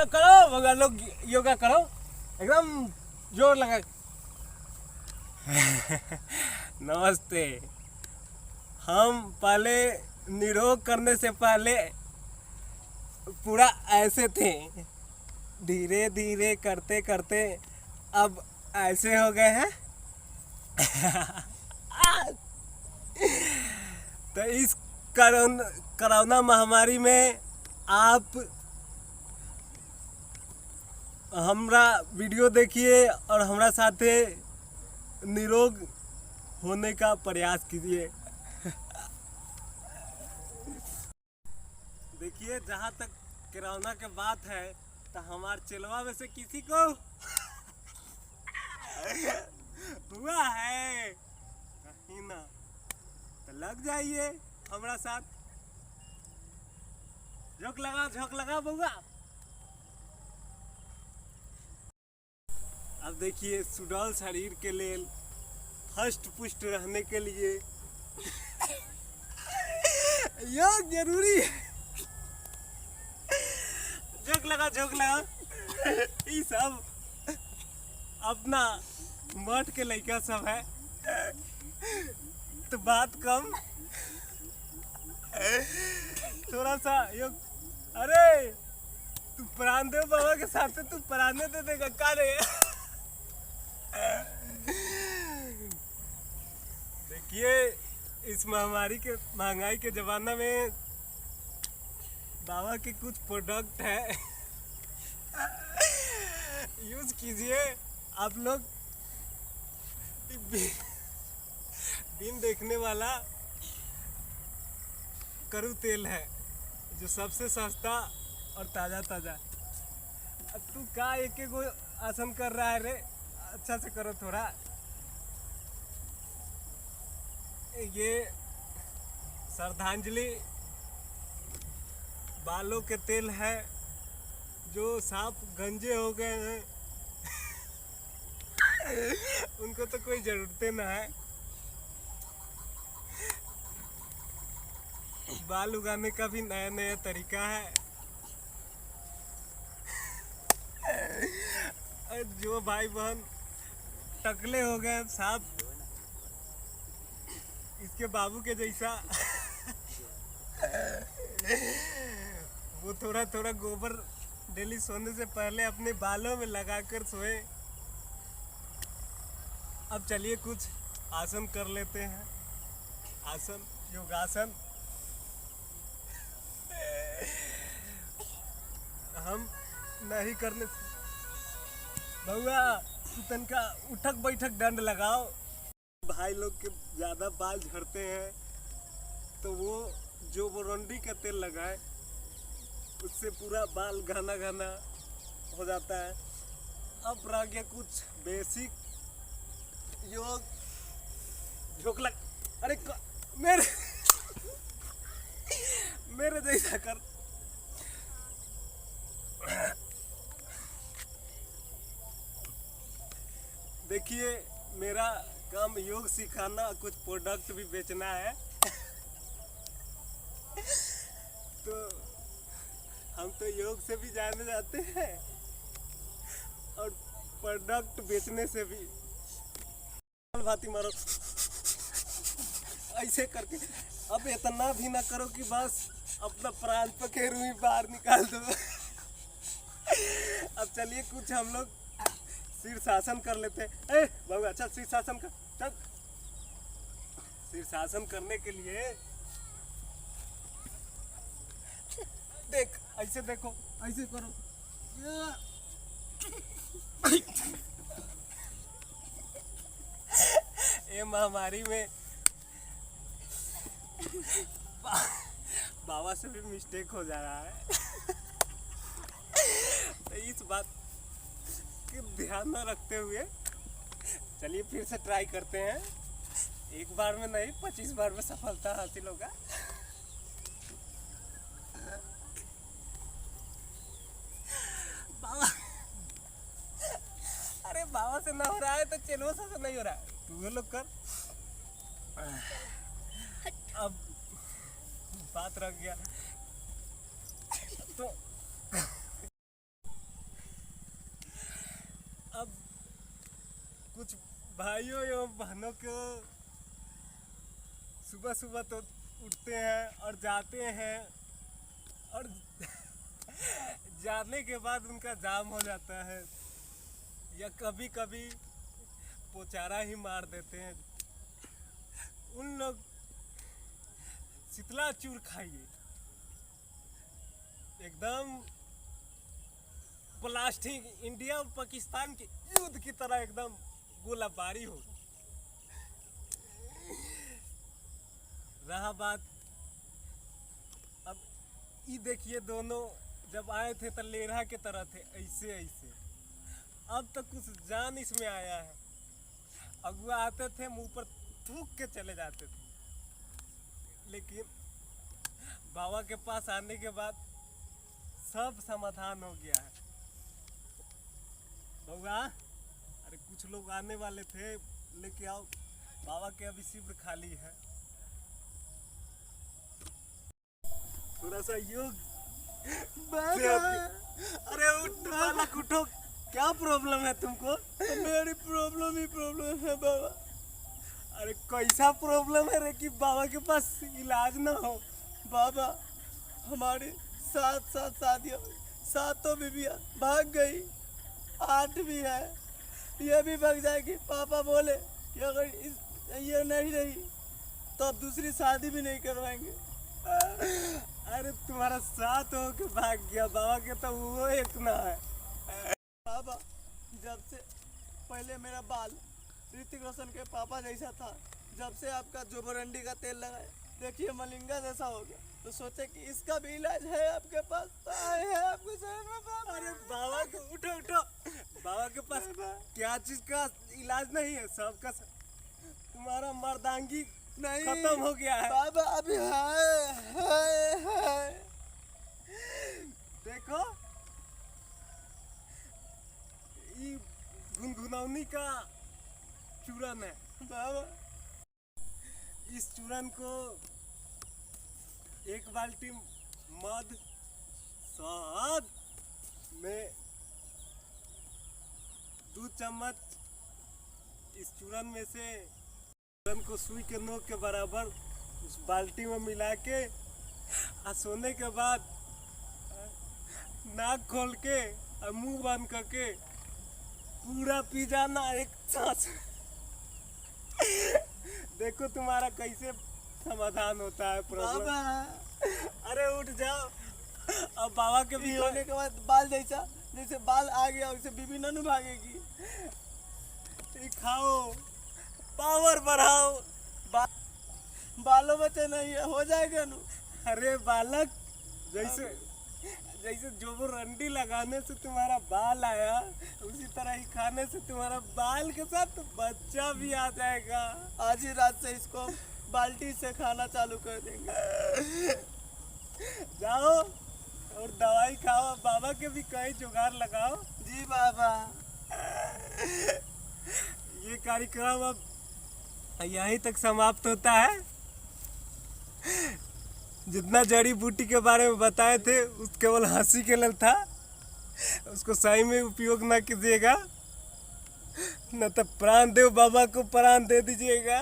लोग करो, भगवान लोग योगा करो, एकदम जोर लगा। नमस्ते। हम पहले निरोग करने से पहले पूरा ऐसे थे, धीरे धीरे करते करते अब ऐसे हो गए हैं। तो इस कोरोना महामारी में आप हमरा वीडियो देखिए और हमरा साथे निरोग होने का प्रयास कीजिए। देखिए, जहाँ तक कोरोना के बात है तो हमारे चेलवा में से किसी को हुआ है कहीं ना, तो लग जाइए हमारा साथ। झोंक लगा बउआ। अब देखिए, सुडौल शरीर के लिए, हष्ट पुष्ट रहने के लिए योग जरूरी है। झोंक लगा। ये सब अपना मठ के लड़का सब है, तो बात कम, थोड़ा सा योग। अरे तू प्राणदेव बाबा के साथ तू प्राणे दे देगा का रे? देखिए, इस महामारी के महंगाई के जमाना में बाबा के कुछ प्रोडक्ट है, यूज कीजिए आप लोग। बिन देखने वाला करू तेल है जो सबसे सस्ता और ताजा ताजा। अब तू का एक एक आसन कर रहा है रे? अच्छा से करो थोड़ा। ये श्रद्धांजलि बालों के तेल है जो साफ गंजे हो गए हैं। उनको तो कोई जरूरत ना है। बाल उगाने का भी नया नया तरीका है। जो भाई बहन टकले हो गए साफ इसके बाबू के जैसा, वो थोड़ा थोड़ा गोबर डेली सोने से पहले अपने बालों में लगाकर सोए। अब चलिए कुछ आसन कर लेते हैं। आसन, योगासन। हम नहीं करने, बउआ तनका उठक बैठक दंड लगाओ। भाई लोग के ज़्यादा बाल झड़ते हैं तो वो जो बोरंडी का तेल लगाए, उससे पूरा बाल घना घना हो जाता है। अब रह गया कुछ बेसिक योग। झोंक लग। अरे मेरे जैसा कर। देखिए, मेरा काम योग सिखाना, कुछ प्रोडक्ट भी बेचना है। तो हम तो योग से भी जाने जाते हैं और प्रोडक्ट बेचने से भी। भाती मारो ऐसे करके। अब इतना भी ना करो कि बस अपना प्राण पखेरु ही बाहर निकाल दो। अब चलिए कुछ हम लोग शीर्षासन कर लेते हैं। ए बाबू, अच्छा शीर्षासन कर। चल, शीर्षासन करने के लिए देख, ऐसे देखो, ऐसे करो। ये महामारी में बाबा से भी मिस्टेक हो जा रहा है। तो इस बात के ध्यान में रखते हुए चलिए फिर से ट्राई करते हैं। एक बार में नहीं, 25 बार में सफलता हासिल होगा। बाबा, अरे बाबा से ना हो रहा है तो चेलो से नहीं हो रहा है, तू लोग कर। अब बात रख गया तो कुछ भाइयों एवं बहनों को सुबह सुबह तो उठते हैं और जाते हैं, और जाने के बाद उनका जाम हो जाता है, या कभी कभी पोचारा ही मार देते हैं। उन लोग शीतला चूर खाइए, एकदम प्लास्टिक इंडिया और पाकिस्तान के युद्ध की तरह एकदम गोलाबारी हो। रहा बात, अब ये देखिए, दोनों जब आए थे तो लेरहा के तरह थे, ऐसे ऐसे। अब तो कुछ जान इसमें आया है। अगुआ आते थे मुंह पर थूक के चले जाते थे, लेकिन बाबा के पास आने के बाद सब समाधान हो गया है। बउआ, अरे कुछ लोग आने वाले थे, लेके आओ, बाबा के अभी शिविर खाली है। थोड़ा सा योग। अरे उठो बालक, उठो। क्या प्रॉब्लम है तुमको? मेरी प्रॉब्लम ही प्रॉब्लम है बाबा। अरे कैसा प्रॉब्लम है रे कि बाबा के पास इलाज ना हो? बाबा, हमारी 7 शादियाँ, 7 बीवियाँ भाग गई, 8 भी है, ये भी भाग जाएगी। पापा बोले कि अगर ये नहीं रही तो अब दूसरी शादी भी नहीं करवाएंगे। अरे तुम्हारा साथ हो के भाग गया, बाबा के तो वो एक ना है। बाबा, जब से पहले मेरा बाल ऋतिक रोशन के पापा जैसा था, जब से आपका जोबरंडी का तेल लगाए, देखिए मलिंगा जैसा हो गया, तो सोचे कि इसका भी इलाज है आपके पास, तो आए हैं आपके शहर में बाबा। अरे बाबा को उठो उठो, बाबा के पास क्या चीज का इलाज नहीं है, सबका तुम्हारा मर्दांगी नहीं खत्म हो गया है बाबा, अभी है। देखो, ये गुनगुनौनी का चूरन है बाबा। इस चूरन को 1 बाल्टी मध शहद में 2 चम्मच इस चूरन में से चूरन को सुई के नोक के बराबर उस बाल्टी में मिला के, और सोने के बाद नाक खोल के और मुंह बंद करके पूरा पी जाना एक सांस। देखो तुम्हारा कैसे समाधान होता है प्रॉब्लम। बाबा, अरे उठ जाओ, अब बाबा के भी होने के बाद बाल जैसे बाल आ गया, वैसे बीबी ननु भागेगी। खाओ, पावर बढ़ाओ। बालों बच्चे नहीं है, हो जाएगा नु। अरे बालक, जैसे जैसे जोबर रंडी लगाने से तुम्हारा बाल आया, उसी तरह ही खाने से तुम्हारा बाल के साथ बच्चा भी आ जाएगा। आज ही रात से इसको बाल्टी से खाना चालू कर देंगे। जाओ और दवाई खाओ, बाबा के भी कहीं जुगाड़ लगाओ। जी बाबा। ये कार्यक्रम अब यहीं तक समाप्त होता है। जितना जड़ी बूटी के बारे में बताए थे उस केवल हंसी के लिए था, उसको सही में उपयोग ना कीजिएगा, न तो प्राण देव बाबा को प्राण दे दीजिएगा।